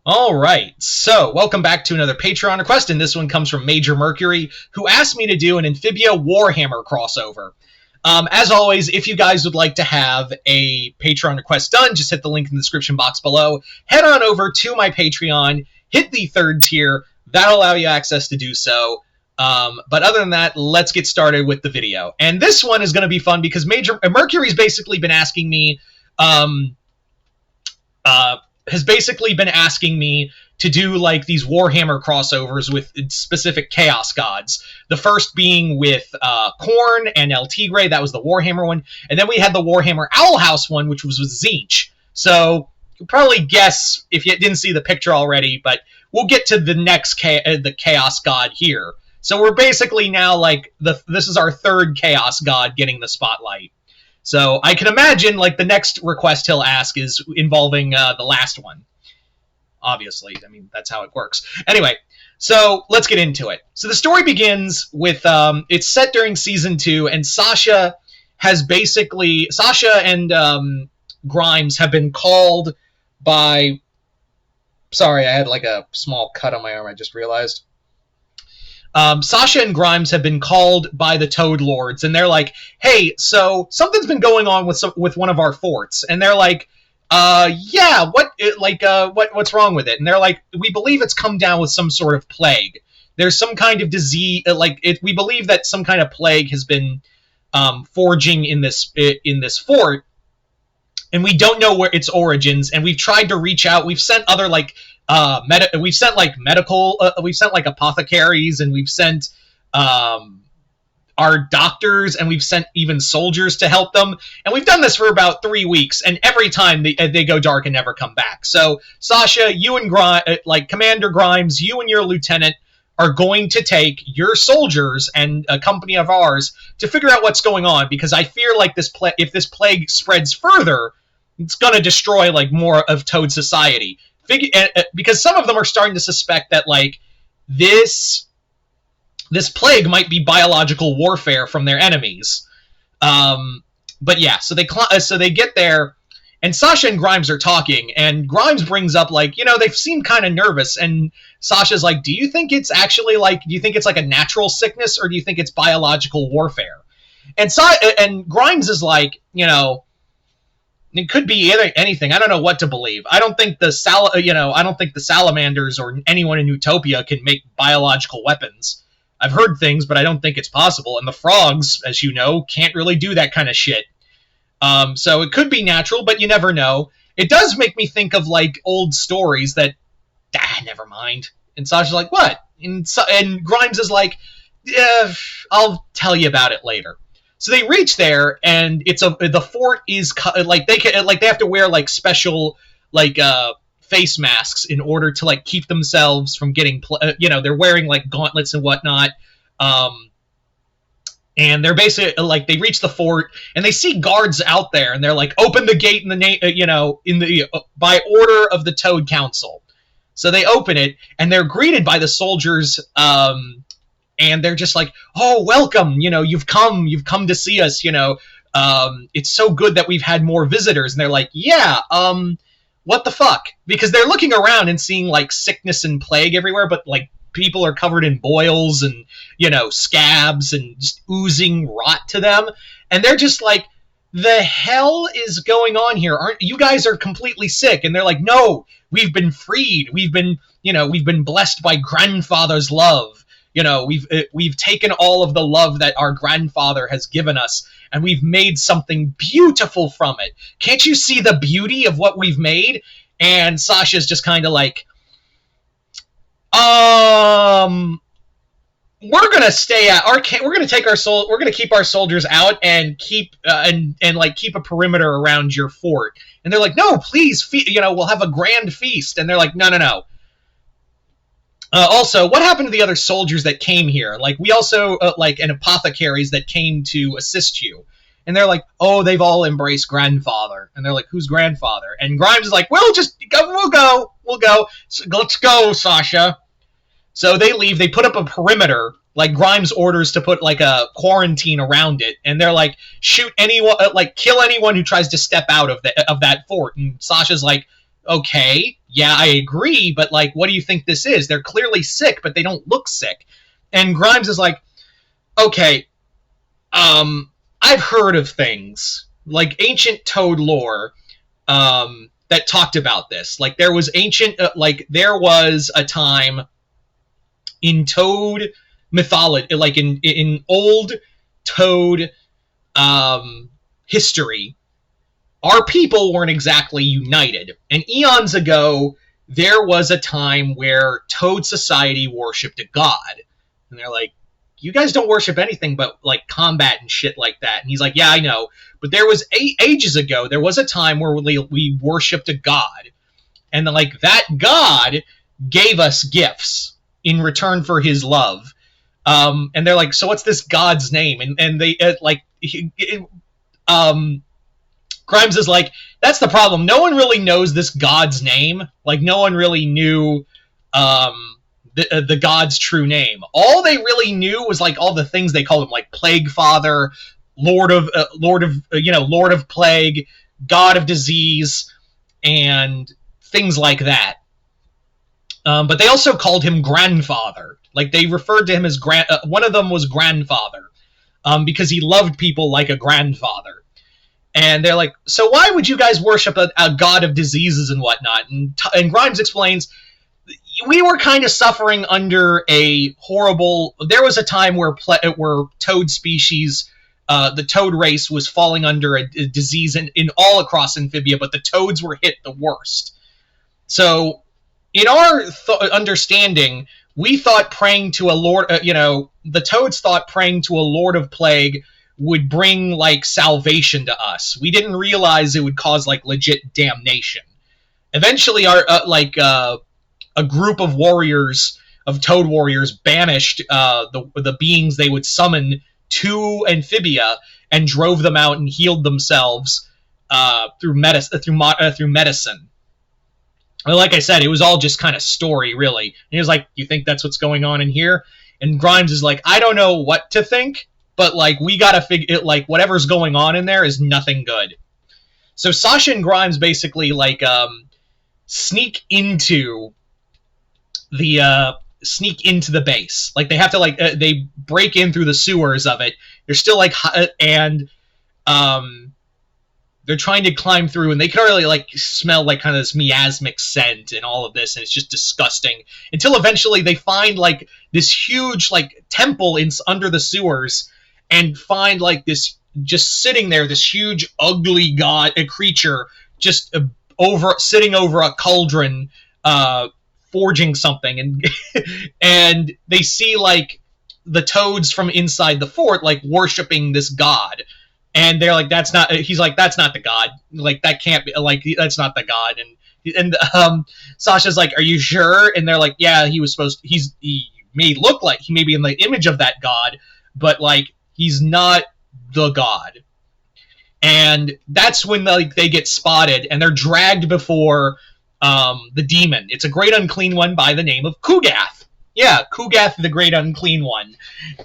All right, so welcome back to another Patreon request, and this one comes from Major Mercury, who asked me to do an Amphibia Warhammer crossover. As always, if you guys would like to have a Patreon request done, just hit the link in the description box below. Head on over to my Patreon, hit the third tier. That'll allow you access to do so. But other than that, let's get started with the video. And this one is going to be fun because Major Mercury's basically been asking me... has basically been asking me to do like these Warhammer crossovers with specific Chaos Gods. The first being with Khorne and El Tigre, that was the Warhammer one, and then we had the Warhammer Owl House one, which was with Tzeentch. So you'll probably guess if you didn't see the picture already, but we'll get to the next the Chaos God here. So we're basically now like this is our third Chaos God getting the spotlight. So I can imagine, like, the next request he'll ask is involving the last one. Obviously. I mean, that's how it works. Anyway, so let's get into it. So the story begins with, it's set during Season 2, and Sasha and Grimes have been called by... Sorry, I had, like, a small cut on my arm, I just realized. Sasha and Grimes have been called by the Toad Lords, and they're like, hey, so something's been going on with one of our forts. And they're like, yeah, what's wrong with it? And they're like, we believe it's come down with some sort of plague. There's some kind of disease, we believe that some kind of plague has been forging in this fort, and we don't know where its origins, and we've tried to reach out. We've sent other, we've sent apothecaries, and we've sent our doctors, and we've sent even soldiers to help them, and we've done this for about 3 weeks, and every time they go dark and never come back. So Sasha, you and Commander Grimes, you and your lieutenant are going to take your soldiers and a company of ours to figure out what's going on, because I fear like if this plague spreads further, it's going to destroy like more of Toad society. Because some of them are starting to suspect that like this plague might be biological warfare from their enemies. But yeah, so they get there, and Sasha and Grimes are talking, and Grimes brings up like, they seem kind of nervous, and Sasha's like, do you think it's like a natural sickness, or do you think it's biological warfare? And Grimes is like, it could be anything. I don't know what to believe. I don't think the salamanders or anyone in Utopia can make biological weapons. I've heard things, but I don't think it's possible. And the frogs, as you know, can't really do that kind of shit. So it could be natural, but you never know. It does make me think of like old stories that, never mind. And Sasha's like, what? And Grimes is like, yeah, I'll tell you about it later. So they reach there, and the fort is they have to wear like special face masks in order to like keep themselves from getting they're wearing like gauntlets and whatnot, and they're basically like they reach the fort and they see guards out there, and they're like, open the gate in the name by order of the Toad Council. So they open it, and they're greeted by the soldiers. And they're just like, oh, welcome, you've come to see us, it's so good that we've had more visitors. And they're like, yeah, what the fuck? Because they're looking around and seeing, like, sickness and plague everywhere, but, like, people are covered in boils and, scabs and just oozing rot to them. And they're just like, the hell is going on here? You guys are completely sick. And they're like, no, we've been freed. We've been blessed by grandfather's love. We've taken all of the love that our grandfather has given us, and we've made something beautiful from it. Can't you see the beauty of what we've made? And Sasha's just kind of like, we're gonna stay at our camp. We're gonna keep our soldiers out and keep keep a perimeter around your fort. And they're like, no, please, we'll have a grand feast. And they're like, no. Also, what happened to the other soldiers that came here? Like, we also, and apothecaries that came to assist you. And they're like, oh, they've all embraced grandfather. And they're like, who's grandfather? And Grimes is like, we'll go. So, let's go, Sasha. So they leave. They put up a perimeter. Like, Grimes orders to put, like, a quarantine around it. And they're like, shoot anyone, kill anyone who tries to step out of that fort. And Sasha's like, okay, yeah, I agree, but like, what do you think this is? They're clearly sick, but they don't look sick. And Grimes is like, okay, I've heard of things like ancient Toad lore that talked about this. Like there was there was a time in Toad mythology, like in old Toad history, our people weren't exactly united. And eons ago, there was a time where Toad society worshipped a god. And they're like, you guys don't worship anything but like combat and shit like that. And he's like, yeah, I know. But there was ages ago, there was a time where we worshipped a god. And like that god gave us gifts in return for his love. And they're like, so what's this god's name? And they Grimes is like, that's the problem. No one really knows this god's name. Like, no one really knew the god's true name. All they really knew was like all the things they called him, like Plague Father, Lord of Plague, God of Disease, and things like that. But they also called him Grandfather. Like they referred to him as one of them was Grandfather, because he loved people like a grandfather. And they're like, so why would you guys worship a god of diseases and whatnot? And Grimes explains, we were kind of suffering under a horrible... There was a time where Toad species, the Toad race, was falling under a disease in all across Amphibia, but the Toads were hit the worst. So, in our understanding, we thought praying to a lord... the Toads thought praying to a Lord of Plague would bring like salvation to us. We didn't realize it would cause like legit damnation. Eventually, our a group of warriors, of Toad warriors, banished the beings they would summon to Amphibia and drove them out and healed themselves through medicine. Well, like I said, it was all just kind of story, really. And he was like, "You think that's what's going on in here?" And Grimes is like, "I don't know what to think, but like we gotta figure it. Like whatever's going on in there is nothing good." So Sasha and Grimes basically like sneak into the base. Like they have to they break in through the sewers of it. They're still like they're trying to climb through, and they can already like smell like kind of this miasmic scent and all of this, and it's just disgusting. Until eventually they find like this huge like temple under the sewers, and find like this just sitting there, this huge ugly creature just sitting over a cauldron, forging something, and and they see like the Toads from inside the fort like worshiping this god. And they're like, that's not... He's like, that's not the god. Like, that can't be... Like, that's not the god. And Sasha's like, are you sure? And they're like, yeah, he was supposed... He may look like... He may be in the image of that god, but, like, he's not the god. And that's when, like, they get spotted, and they're dragged before the demon. It's a great unclean one by the name of Kugath. Yeah, Kugath, the great unclean one.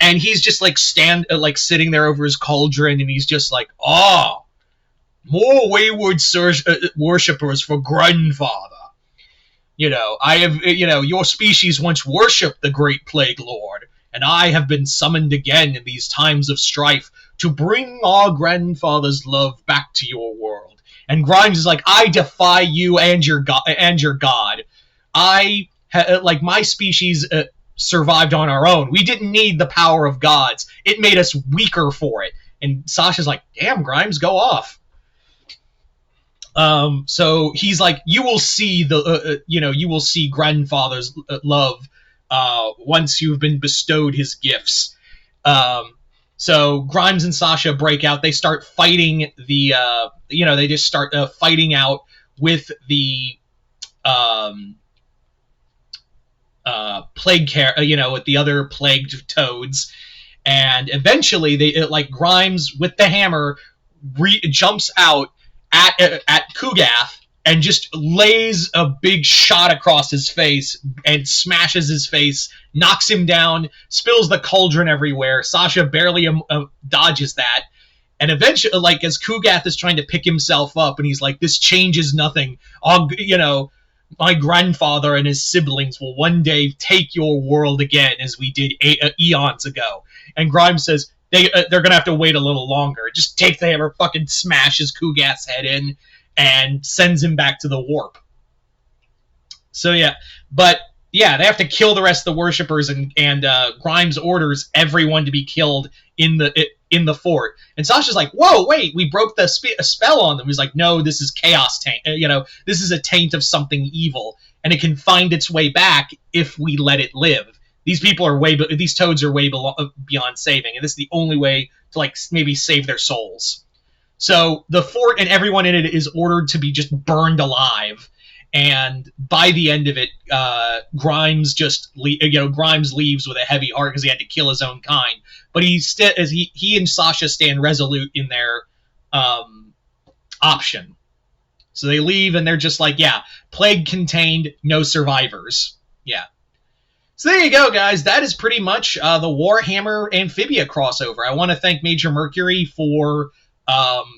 And he's just like sitting there over his cauldron, and he's just like, more wayward worshippers for Grandfather. I have, your species once worshipped the great Plague Lord, and I have been summoned again in these times of strife to bring our grandfather's love back to your world. And Grimes is like, I defy you and your god. My species survived on our own. We didn't need the power of gods. It made us weaker for it. And Sasha's like, damn, Grimes, go off. So he's like, you will see you will see Grandfather's love once you've been bestowed his gifts. So Grimes and Sasha break out. They start fighting they just start fighting out with the plague with the other plagued Toads, and eventually Grimes with the hammer jumps out at Kugath and just lays a big shot across his face and smashes his face, knocks him down, spills the cauldron everywhere. Sasha barely dodges that, and eventually, as Kugath is trying to pick himself up, and he's like, "This changes nothing. my grandfather and his siblings will one day take your world again, as we did eons ago. And Grimes says they're gonna have to wait a little longer. Just takes the hammer, fucking smashes Kugat's head in, and sends him back to the warp. So yeah, but yeah, they have to kill the rest of the worshippers, and Grimes orders everyone to be killed in the fort. And Sasha's like, "Whoa, wait, we broke the spell on them." He's like, "No, this is chaos taint. This is a taint of something evil, and it can find its way back if we let it live. These people are these toads are way beyond saving, and this is the only way to like maybe save their souls." So the fort and everyone in it is ordered to be just burned alive. And by the end of it, Grimes Grimes leaves with a heavy heart because he had to kill his own kind. But he and Sasha stand resolute in their option. So they leave, and they're just like, yeah, plague contained, no survivors. Yeah. So there you go, guys. That is pretty much the Warhammer Amphibia crossover. I want to thank Major Mercury for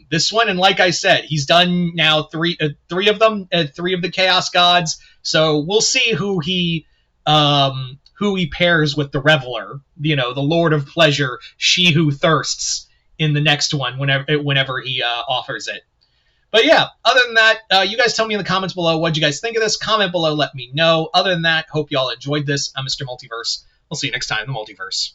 this one, and like I said, he's done now three of them, 3 of the Chaos Gods. So we'll see who he pairs with the Reveler, the Lord of Pleasure, she who thirsts, in the next one whenever he offers it. But yeah, other than that, you guys tell me in the comments below what you guys think of this. Comment below, let me know. Other than that, hope y'all enjoyed this. I'm Mr. Multiverse. We'll see you next time in the Multiverse.